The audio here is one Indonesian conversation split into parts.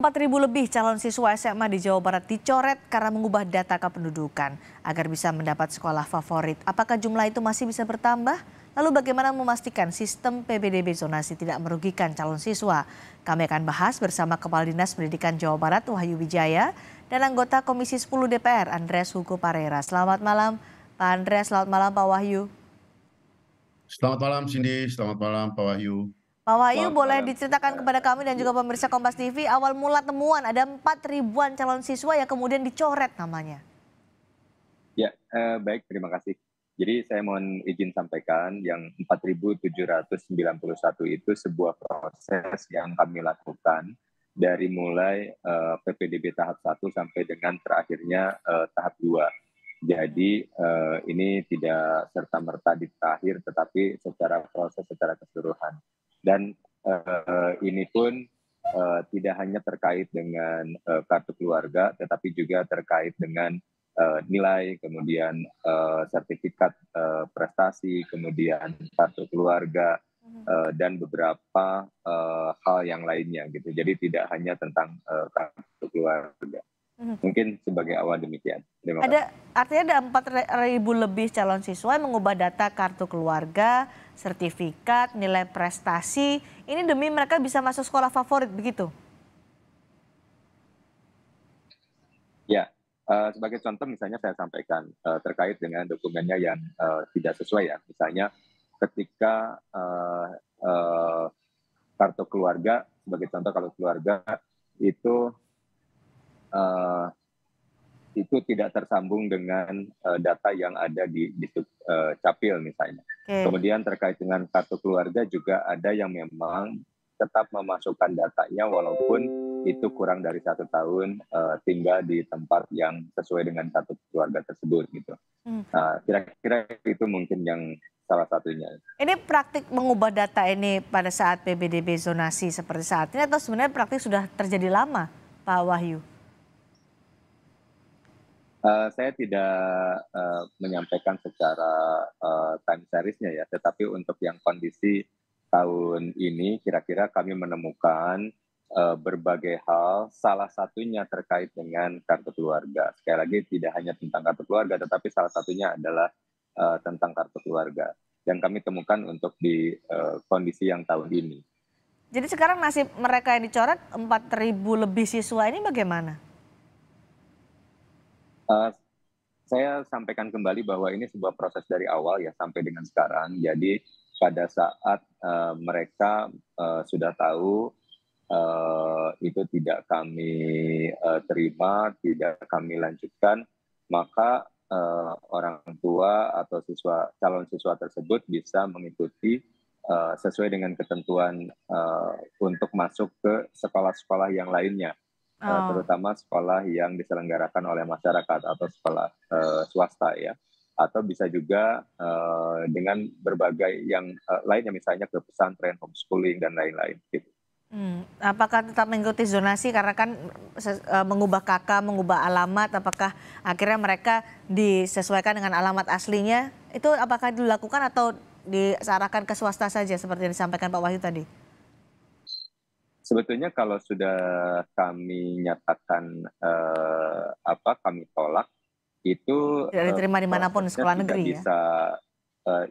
4.000 lebih calon siswa SMA di Jawa Barat dicoret karena mengubah data kependudukan agar bisa mendapat sekolah favorit. Apakah jumlah itu masih bisa bertambah? Lalu bagaimana memastikan sistem PPDB zonasi tidak merugikan calon siswa? Kami akan bahas bersama Kepala Dinas Pendidikan Jawa Barat Wahyu Wijaya dan anggota Komisi 10 DPR Andreas Hugo Parera. Selamat malam Pak Andreas, selamat malam Pak Wahyu. Selamat malam Cindy, selamat malam Pak Wahyu. Pak Wahyu, Selamat boleh malam. diceritakan kepada kami dan juga pemirsa Kompas TV awal mula temuan ada 4.000-an calon siswa yang kemudian dicoret namanya. Ya, baik, terima kasih. Jadi saya mohon izin sampaikan yang 4.791 itu sebuah proses yang kami lakukan dari mulai PPDB tahap 1 sampai dengan terakhirnya tahap 2. Jadi ini tidak serta-merta di akhir, tetapi secara proses, secara keseluruhan. Dan ini pun tidak hanya terkait dengan kartu keluarga, tetapi juga terkait dengan nilai, kemudian sertifikat prestasi, kemudian kartu keluarga, dan beberapa hal yang lainnya gitu. Jadi tidak hanya tentang kartu keluarga. Mungkin sebagai awal demikian. Terima kasih. Artinya ada 4.000 lebih calon siswa yang mengubah data kartu keluarga, sertifikat, nilai prestasi. Ini demi mereka bisa masuk sekolah favorit begitu? Ya, sebagai contoh misalnya saya sampaikan terkait dengan dokumennya yang tidak sesuai ya. Misalnya ketika kartu keluarga, sebagai contoh kalau keluarga itu tidak tersambung dengan data yang ada di Capil misalnya. Kemudian terkait dengan kartu keluarga juga ada yang memang tetap memasukkan datanya walaupun itu kurang dari 1 tahun tinggal di tempat yang sesuai dengan kartu keluarga tersebut gitu. Kira-kira itu mungkin yang salah satunya. Ini praktik mengubah data ini pada saat PPDB zonasi seperti saat ini atau sebenarnya praktik sudah terjadi lama, Pak Wahyu? Saya tidak menyampaikan secara time series-nya ya, tetapi untuk yang kondisi tahun ini kira-kira kami menemukan berbagai hal, salah satunya terkait dengan kartu keluarga. Sekali lagi tidak hanya tentang kartu keluarga, tetapi salah satunya adalah tentang kartu keluarga. Dan kami temukan untuk di kondisi yang tahun ini. Jadi sekarang nasib mereka yang dicoret 4.000 lebih siswa ini bagaimana? Saya sampaikan kembali bahwa ini sebuah proses dari awal ya sampai dengan sekarang. Jadi pada saat mereka sudah tahu itu tidak kami terima, tidak kami lanjutkan, maka orang tua atau calon siswa tersebut bisa mengikuti sesuai dengan ketentuan untuk masuk ke sekolah-sekolah yang lainnya. Terutama sekolah yang diselenggarakan oleh masyarakat atau sekolah swasta ya, atau bisa juga dengan berbagai yang lainnya misalnya ke pesantren, homeschooling dan lain-lain. Gitu. Apakah tetap mengikuti zonasi karena kan mengubah KK, mengubah alamat, apakah akhirnya mereka disesuaikan dengan alamat aslinya? Itu apakah dilakukan atau diarahkan ke swasta saja seperti yang disampaikan Pak Wahyu tadi? Sebetulnya kalau sudah kami nyatakan kami tolak, itu tidak diterima dimanapun sekolah negeri bisa,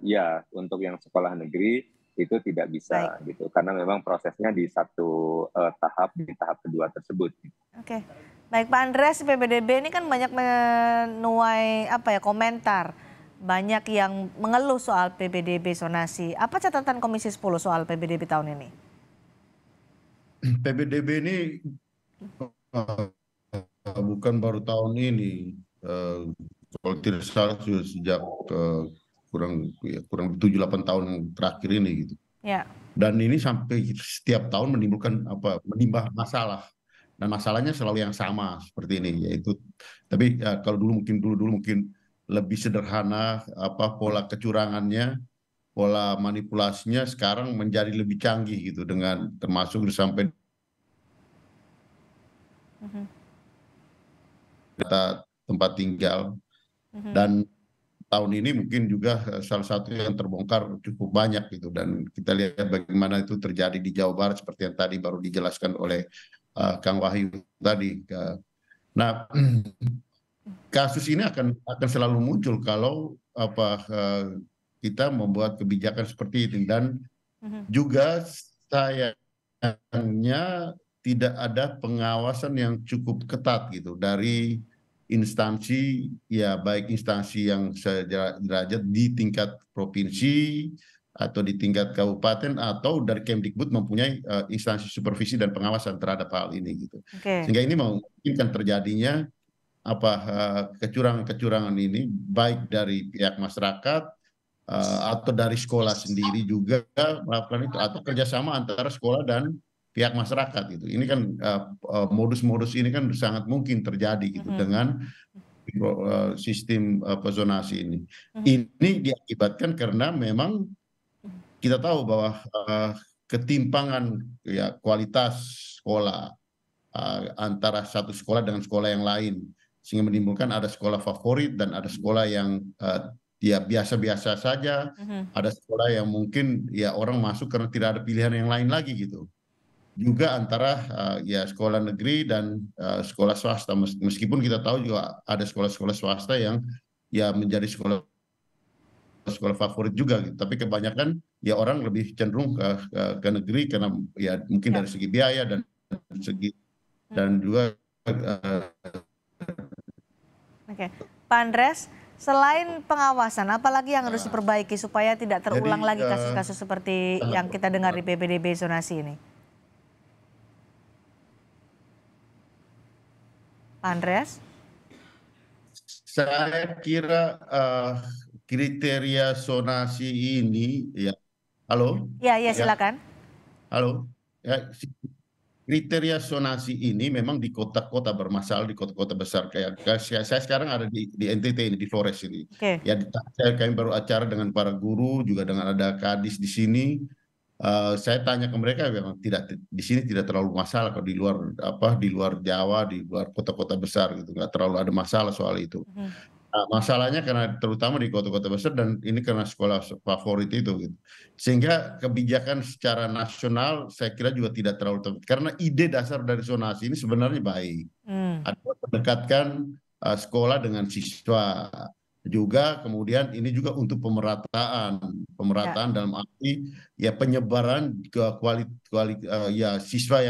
ya untuk yang sekolah negeri itu tidak bisa. Baik. Gitu karena memang prosesnya di satu tahap, di tahap kedua tersebut. Oke. Baik Pak Andreas, PPDB ini kan banyak menuai komentar, banyak yang mengeluh soal PPDB zonasi. Apa catatan Komisi 10 soal PPDB tahun ini? PPDB ini bukan baru tahun ini, kalau tidak salah sudah sejak kurang 7-8 tahun yang terakhir ini gitu. Ya. Dan ini sampai setiap tahun menimbulkan masalah, dan masalahnya selalu yang sama seperti ini, yaitu tapi kalau dulu mungkin lebih sederhana pola kecurangannya, pola manipulasinya sekarang menjadi lebih canggih gitu, dengan termasuk sampai data tempat tinggal. Dan tahun ini mungkin juga salah satu yang terbongkar cukup banyak gitu, dan kita lihat bagaimana itu terjadi di Jawa Barat seperti yang tadi baru dijelaskan oleh Kang Wahyu tadi. Nah, kasus ini akan selalu muncul kalau kita membuat kebijakan seperti itu, dan juga sayangnya tidak ada pengawasan yang cukup ketat gitu dari instansi, ya baik instansi yang sederajat di tingkat provinsi atau di tingkat kabupaten, atau dari Kemdikbud mempunyai instansi supervisi dan pengawasan terhadap hal ini gitu. Sehingga ini memungkinkan terjadinya kecurangan-kecurangan ini baik dari pihak masyarakat atau dari sekolah sendiri juga melakukan itu, atau kerjasama antara sekolah dan pihak masyarakat gitu. Ini kan modus-modus ini kan sangat mungkin terjadi gitu dengan sistem zonasi ini. Ini diakibatkan karena memang kita tahu bahwa ketimpangan ya kualitas sekolah antara satu sekolah dengan sekolah yang lain, sehingga menimbulkan ada sekolah favorit dan ada sekolah yang ya biasa-biasa saja, ada sekolah yang mungkin ya orang masuk karena tidak ada pilihan yang lain lagi gitu. Juga antara ya sekolah negeri dan sekolah swasta, meskipun kita tahu juga ada sekolah-sekolah swasta yang ya menjadi sekolah favorit juga gitu. Tapi kebanyakan ya orang lebih cenderung ke negeri karena ya mungkin dari segi biaya dan segi juga Oke, Pak Andreas, selain pengawasan, apalagi yang harus diperbaiki supaya tidak terulang lagi kasus-kasus seperti yang kita dengar di PPDB zonasi ini? Pak Andreas? Saya kira kriteria zonasi ini, ya, halo? Ya, silakan. Halo, ya, kriteria zonasi ini memang di kota-kota bermasalah, di kota-kota besar. Kayak saya sekarang ada di NTT ini, di Flores ini. Ya, kami baru acara dengan para guru, juga dengan ada kadis di sini. Saya tanya ke mereka, memang di sini tidak terlalu masalah. Kalau di luar Jawa, di luar kota-kota besar gitu, nggak terlalu ada masalah soal itu. Masalahnya karena terutama di kota-kota besar, dan ini karena sekolah favorit itu gitu. Sehingga kebijakan secara nasional saya kira juga tidak terlalu tepat, karena ide dasar dari zonasi ini sebenarnya baik. Adalah mendekatkan sekolah dengan siswa, juga kemudian ini juga untuk pemerataan dalam arti ya penyebaran ke ya siswa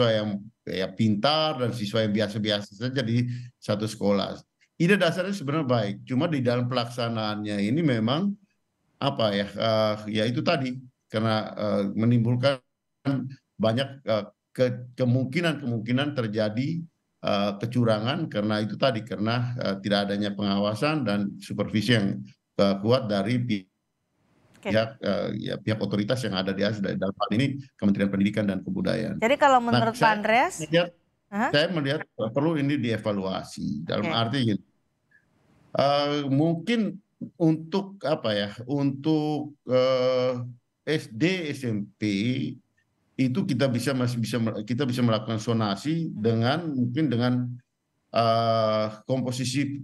yang ya pintar dan siswa yang biasa-biasa saja di satu sekolah. Ide dasarnya sebenarnya baik, cuma di dalam pelaksanaannya ini memang ya itu tadi, karena menimbulkan banyak kemungkinan terjadi kecurangan, karena itu tadi, karena tidak adanya pengawasan dan supervisi yang kuat dari pihak otoritas yang ada di ASDA, dalam hal ini Kementerian Pendidikan dan Kebudayaan. Jadi kalau menurut Pak Andreas, saya melihat perlu ini dievaluasi dalam arti gini, mungkin untuk untuk SD SMP itu kita bisa melakukan zonasi dengan mungkin dengan komposisi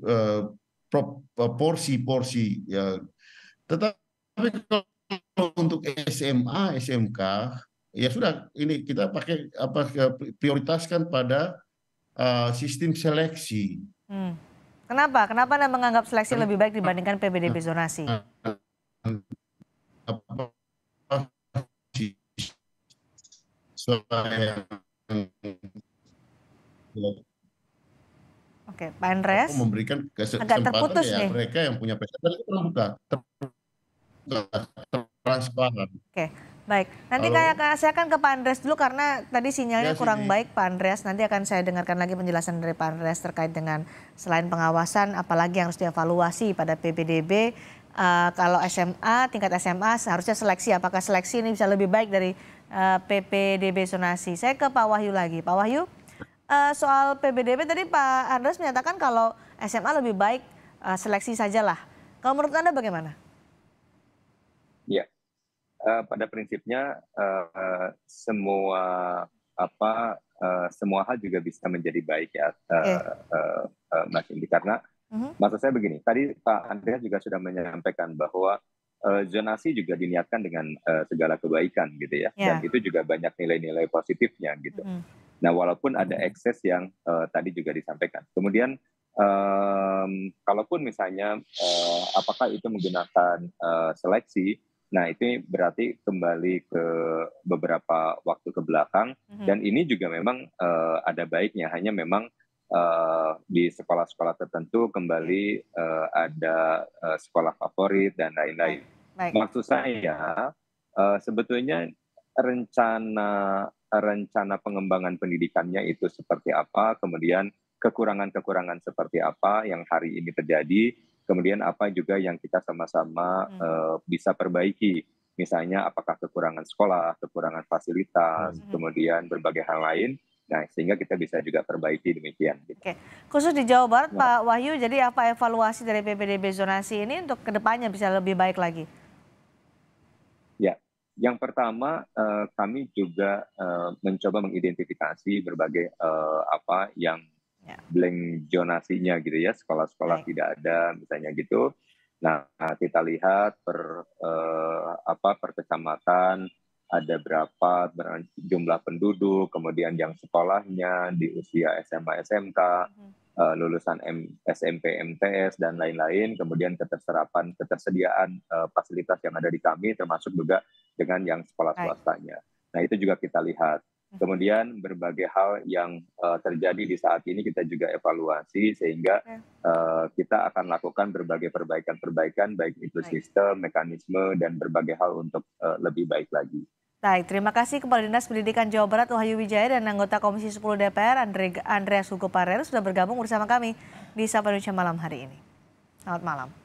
porsi ya. Tetapi kalau untuk SMA SMK ya sudah, ini kita pakai prioritaskan pada sistem seleksi. Kenapa Anda menganggap seleksi lebih baik dibandingkan PPDB zonasi? Oke, Pak Andreas, memberikan agak terputus ya, nih. Mereka yang punya peserta itu terbuka, transparan. Oke, baik. Nanti saya akan ke Pak Andreas dulu karena tadi sinyalnya kurang baik, Pak Andreas. Nanti akan saya dengarkan lagi penjelasan dari Pak Andreas terkait dengan selain pengawasan, apalagi yang harus dievaluasi pada PPDB. Kalau SMA, tingkat SMA seharusnya seleksi. Apakah seleksi ini bisa lebih baik dari PPDB zonasi? Saya ke Pak Wahyu lagi. Pak Wahyu, soal PPDB tadi Pak Andreas menyatakan kalau SMA lebih baik seleksi sajalah. Kalau menurut Anda bagaimana? Ya, pada prinsipnya semua hal juga bisa menjadi baik ya, Mas Indi, karena maksud saya begini, tadi Pak Andreas juga sudah menyampaikan bahwa zonasi juga diniatkan dengan segala kebaikan gitu ya, dan itu juga banyak nilai-nilai positifnya gitu. Nah, walaupun ada ekses yang tadi juga disampaikan. Kemudian kalaupun misalnya apakah itu menggunakan seleksi, nah itu berarti kembali ke beberapa waktu ke belakang, dan ini juga memang ada baiknya, hanya memang di sekolah-sekolah tertentu kembali ada sekolah favorit dan lain-lain. Maksud saya sebetulnya rencana pengembangan pendidikannya itu seperti apa, kemudian kekurangan-kekurangan seperti apa yang hari ini terjadi, kemudian apa juga yang kita sama-sama bisa perbaiki. Misalnya apakah kekurangan sekolah, kekurangan fasilitas, kemudian berbagai hal lain. Nah, sehingga kita bisa juga perbaiki demikian. Oke. Khusus di Jawa Barat, Pak Wahyu, jadi apa evaluasi dari PPDB zonasi ini untuk kedepannya bisa lebih baik lagi? Ya, yang pertama kami juga mencoba mengidentifikasi berbagai apa yang blank zonasinya gitu ya, sekolah-sekolah tidak ada misalnya gitu. Nah, kita lihat per kecamatan ada berapa jumlah penduduk, kemudian yang sekolahnya di usia SMA, SMK, lulusan SMP, MTS dan lain-lain, kemudian ketersediaan fasilitas yang ada di kami, termasuk juga dengan yang sekolah swastanya. Nah, itu juga kita lihat. Kemudian berbagai hal yang terjadi di saat ini kita juga evaluasi, sehingga kita akan lakukan berbagai perbaikan-perbaikan, baik itu sistem, mekanisme, dan berbagai hal untuk lebih baik lagi. Baik, terima kasih Kepala Dinas Pendidikan Jawa Barat Wahyu Wijaya dan anggota Komisi 10 DPR Andreas Hugo Parel sudah bergabung bersama kami di Sapa Indonesia Malam hari ini. Selamat malam.